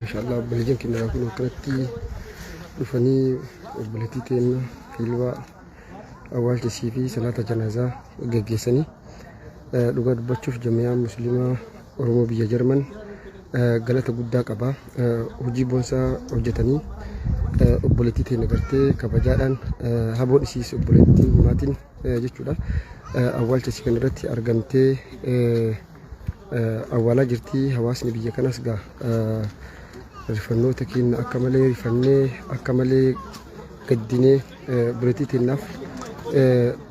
Insyaallah obboleeyyan keenya kun akkanatti dhufanii obboleettii teenya filwa awwaalchisii fi salaata janaazaa gaggeessanii dhugaa dubbachuuf jamiyaa musliimaa Oromoo biyya Jarman galata guddaa qaba. Hojii boonsaa hojjetanii obboleettii teenya gartee kabajaadhaan haboon isiis obboleettii maatiin jechuudha. Awwaalchisii kan irratti argamtee awwaalaa jirti. Hawaasni biyya kanas gaa rifannoota keenya akka malee rifannee akka malee gaddinee obboleettii teenyaaf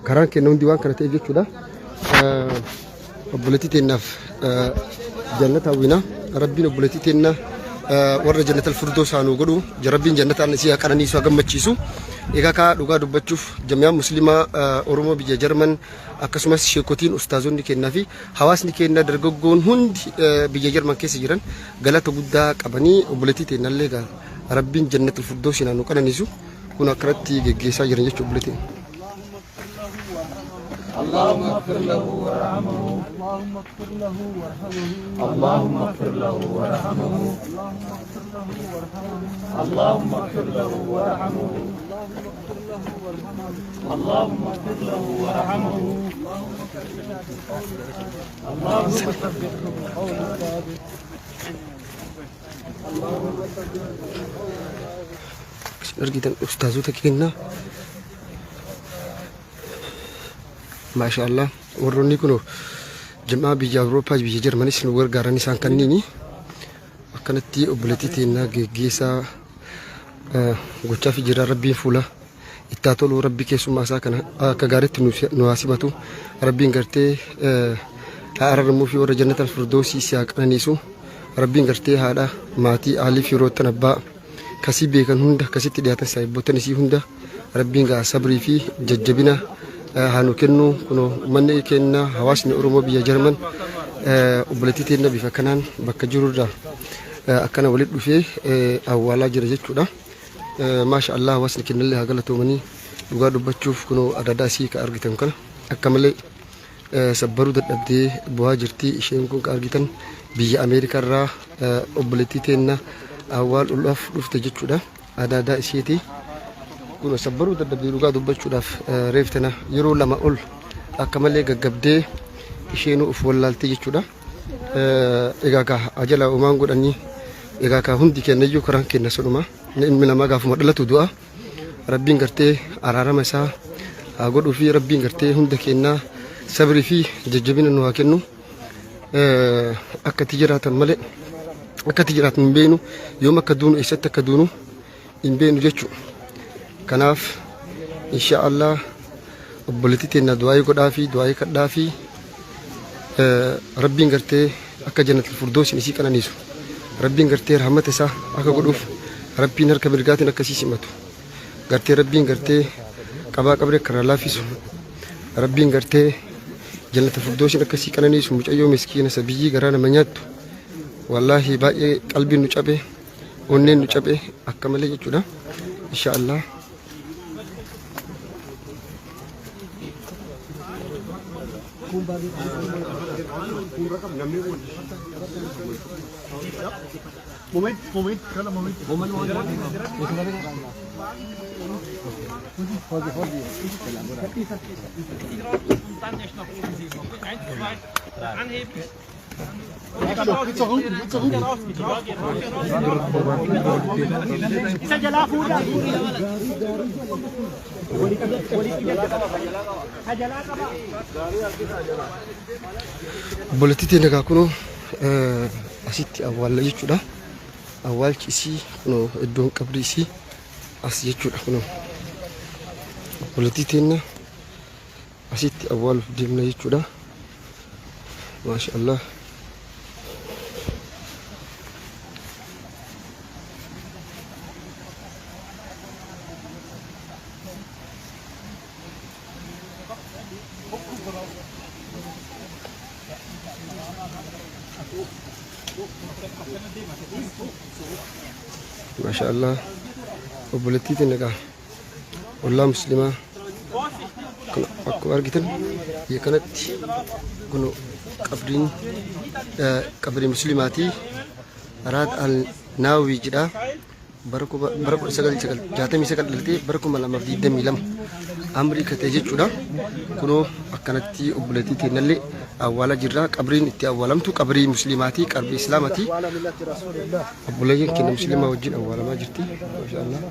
karaan keenya hundi waan kana ta'eef jechuudha. Obboleettii teenyaaf jannata hawwina. Rabbiin obboleettii teenya warra jannatal firdoos haa nu godhu. Rabbiin jannataan isii qananiisu haa gammachiisu. Egaa kaa dhugaa dubbachuuf jamiyaa musliimaa Oromoo biyya Jarman akkasumas sheekotiin ustaazonni kennaa fi hawaasni keenya dargaggoon hundi biyya Jarman keessa jiran galata guddaa qabanii obboleettii teenyallee gaa Rabbiin jannatul firdoos haa nu qananiisu kun akkanatti geggeessaa jiran jechuudha obboleettii. اللهم اغفر له وارحمه اللهم اغفر له وارحمه اللهم اغفر له وارحمه اللهم اغفر له وارحمه اللهم اغفر له وارحمه اللهم ثبته بالقول الثابت Argitan ustaazota keenya maashaallah warroonni kun jamaa biyya Awurooppaa biyya Jarmanis nu gargaaran isaan kanniini akkanatti obboleettii teenya geggeessaa gochaa fi jira. Rabbiin fuula itti tolu rabbi keessummaa isaa kana akka gaariitti nu haasibatu rabbiin gartee araramuu fi warra jannatal firdoosii si qananiisu rabbiin gartee haadha maatii aalii fi roottan abbaa kasii beekan hunda kasitti dhiyaatan saayibboottan isii hunda rabbiin gaa sabrii fi jajjabina hanu kennu kuno manni kenna hawaasni Oromoo biyya Jarman obboleettii teenya bifa kanaan bakka jirurraa akkana walitti dhufee awwaalaa jira jechuudha. Maashaallah hawaasni kennallee haa galatoomanii dhugaa dubbachuuf kuno adda isii ka argitan kana akka malee sabbaruu dadhabdee bu'aa jirti. Isheen kun ka argitan biyya Ameerikaa irraa obboleettii teenya awwaaluudhaaf dhufte jechuudha. Adda isiiti kun sabbaruu dadhabdee dhugaa dubbachuudhaaf reeftana yeroo lama ol akka malee gaggabdee isheen uf wallaaltee jechuudha. Egaa ka ajala uumaan godhanii egaa ka hundi kennayyuu karaan kenna soduma ilmi namaa gaafuma dhalatu du'a rabbiin gartee araarama isaa haa godhuu fi rabbiin gartee hunda kennaa sabrii fi jajjabina nu haa kennu. Akka itti jiraatan malee akka itti jiraatan hin beeknu yoom akka duunu eessatti akka duunu hin beeknu jechuudha. Kanaaf inshaallah obboleettii teenya du'aa godhaa fi du'aa kadhaa fi rabbiin gartee akka jannatul firdoos isii qananiisu rabbiin gartee rahmata isaa akka godhuuf rabbiin harka mirgaatiin akkasii simatu gartee rabbiin gartee qabaa qabree karaa laafisu rabbiin gartee jannatul firdoos akkasii qananiisu mucayyoo miskiina sabiyyii garaa nama nyaattu wallaahi baay'ee qalbiin nu cabe onneen nu cabe akka malee jechuudha. Inshaallah moment kala moment obboleettii teenya kun asitti awwaala jechuudha. Awwaalchi isii kun iddoon qabrii isii as jechuudha. Kun obboleettii teenya asitti awwaaluuf deemna jechuudha. Maashaallah maashaallah obboleettii teenya ollaa musliimaa akkuma argitan biyya kanatti kun qabriin qabrii musliimaati. Araad al naawwii jedha. bara 1969 dhalatee bara 2022 amrii katee jechuudha. Kunoo akkanatti obboleettii teennallee awwaala jirra. Qabriin itti awwaalamtu qabrii musliimaati, qabrii islaamaati. Obboleeyyiin keenya musliimaa wajjin awwaalamaa jirti. Maashaallah.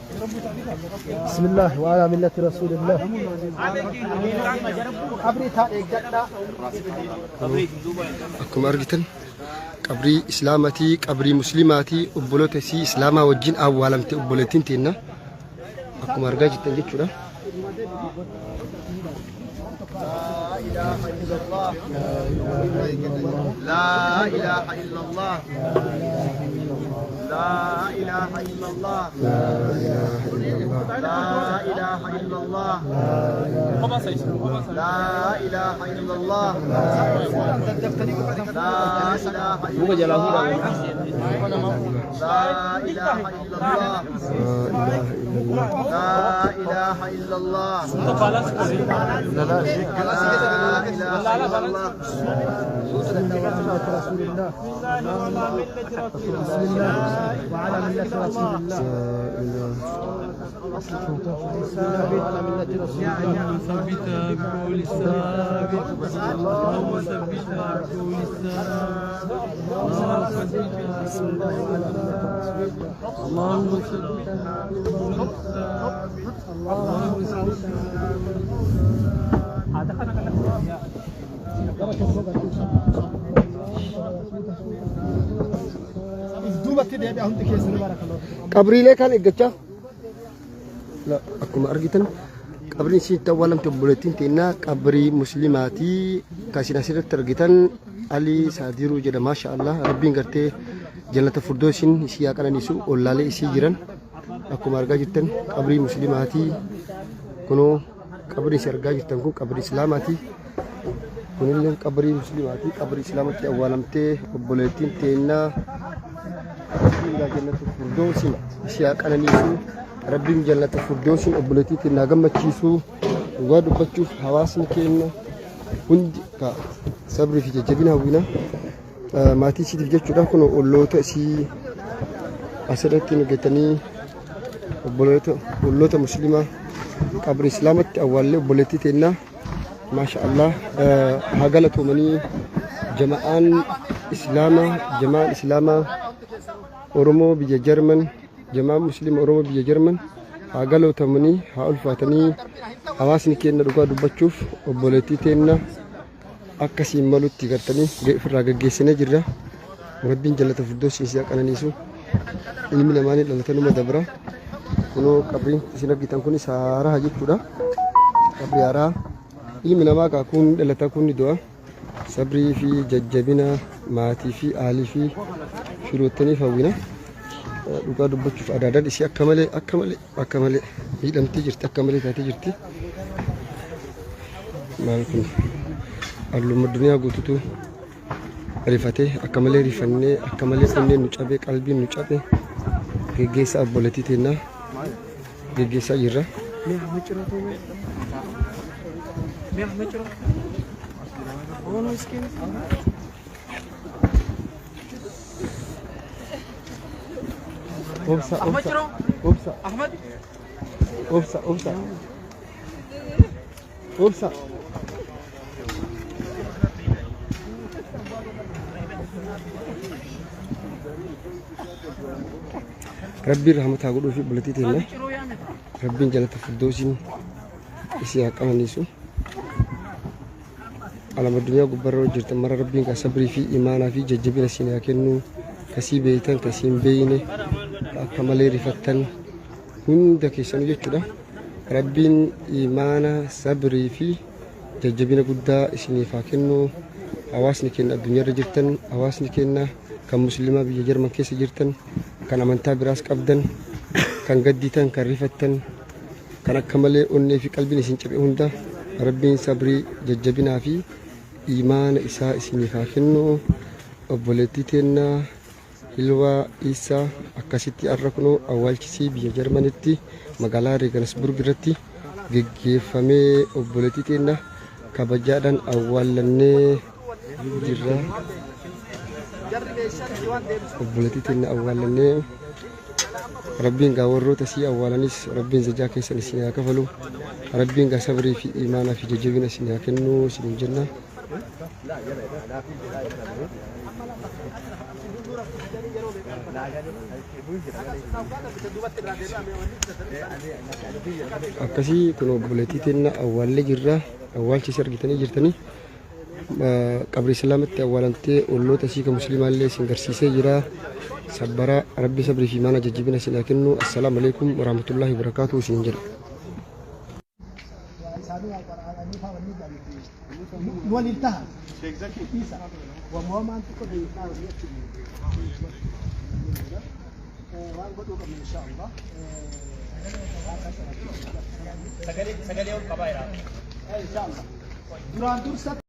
Bismillah wa ala millati rasulillah. Qabrii taa'ee gadda. Akkuma argitan qabrii islaamaati, qabrii musliimaati. Obboloota isii islaamaa wajjin awwaalamte obboleettiin teenna akkuma argaa jirtan jechuudha. لا إله إلا الله لا إله إلا الله لا إله إلا الله لا إله إلا الله لا إله إلا الله لا إله إلا الله وعلى ملة رسول الله وعلى ملة رسول الله ثبتها بقول الثابت اللهم ثبتها بقول الثابت اللهم ثبتها بقول الثابت اللهم qabriilee kan eeggachaa akkuma argitan qabriin isitti awwaalamte obboleettiin teennaa qabrii musliimaatii. Kan asirratti argitan Ali Saadiruu jedha. Maashaallah rabbiin gartee jannata firdoosin isii haa qananiisu. Ollaalee isii jiran akkuma argaa jirtan qabrii musliimaatii. Kunoo qabrii isii argaa jirtan kun qabrii islaamaatii. Kunillee qabrii musliimaatii. Qabrii islaamatti awwaalamtee obboleettiin teennaa jannata firdoosin isii haa qananiisu. Rabbiin jannata firdoosin obboleettii teennaa gammachiisu. Dhugaa dubbachuuf hawaasni keenya hundi ka sabrii fi jajjabina hawwina maatii isiitiif jechuudha. Kun olloota isii asirratti argatanii olloota musliimaa qabrii islaamatti awwaallee obboleettii teennaa maashaallah haa galatoomanii. Jamaan islaamaa Oromoo biyya Jarman, jamaan musliima Oromoo biyya Jarman haa galatoomanii haa ulfaatanii. Hawaasni keenya dhugaa dubbachuuf obboleettii teennaa akkasiin malutti gartanii ofirraa gaggeessinee jirra. Rabbiin jannata firdoosin isii haa qananiisu. Ilmi namaanii dhalatanuma dabra. Kunoo qabriin isin argitan kun haaraa jechuudha. Qabrii haaraa ilmi namaa kun dhalata kun du'a. Sabrii fi jajjabina maatii fi aalii fi firoottaniif hawwina. Dhugaa dubbachuuf adaadaan isii akka malee miidhamtee jirti, akka malee taatee jirti. Maal kun halluma duniyaa guututu rifatee akka malee rifannee akka malee onneen nu cabee qalbiin nu cabee geggeessaa obboleettii teennaa geggeessaa jirra. Obsa. Rabbiin rahmataa godhuu fi obboleettii teennaa Rabbiin jannata firdoosin isii haa qananiisu. Alama duniyaa gubbarra hojjetan mara Rabbiin kan sabrii fi imaanaa fi jajjabina isin haa kennu. Kasii beeytan kasii hin beeyne akka malee rifattan hunda keessanuu jechuudha. Rabbiin imaana sabrii fi jajjabina guddaa isiniif haa kennu. Hawaasni keenya addunyaarra jirtan, hawaasni keenya kan musliimaa biyya Jarman keessa jirtan, kan amantaa biraas qabdan, kan gadditan, kan rifattan, kan akka malee onnee fi qalbiin isin cabe hunda Rabbiin sabrii jajjabinaa fi imaana isaa isiniif haa kennu. Obboleettii teennaa Hilwaa Isaa akkasitti har'a kunoo awwaalchisii biyya Jarmanitti magaalaa Reegansburg irratti geggeeffamee obboleettii teennaa kabajaadhaan awwaallannee jirra. obboleettii teenya awwaalannee rabbiin gaa warroota sii awwaalanis rabbiin zajaa keessan isin haa kafalu rabbiin gaa sabrii fi imaanaa fi jajjabina isin haa kennu isin jenna. Akkasii kun obboleettii teenya awwaallee jirra. Awwaalchis argitanii jirtanii qabri islaamatti awwaalantee olloota isii kan musliimaallee isin garsiisee jira. Sabbara rabbi sabrii fi imaanaa jajjabina isin haa kennu. Assalaamu alaikum warahmatullaahi wabarakaatuh isin jedha. والانتهى وما انت كده ان شاء الله سجل يوم قبائل ان شاء الله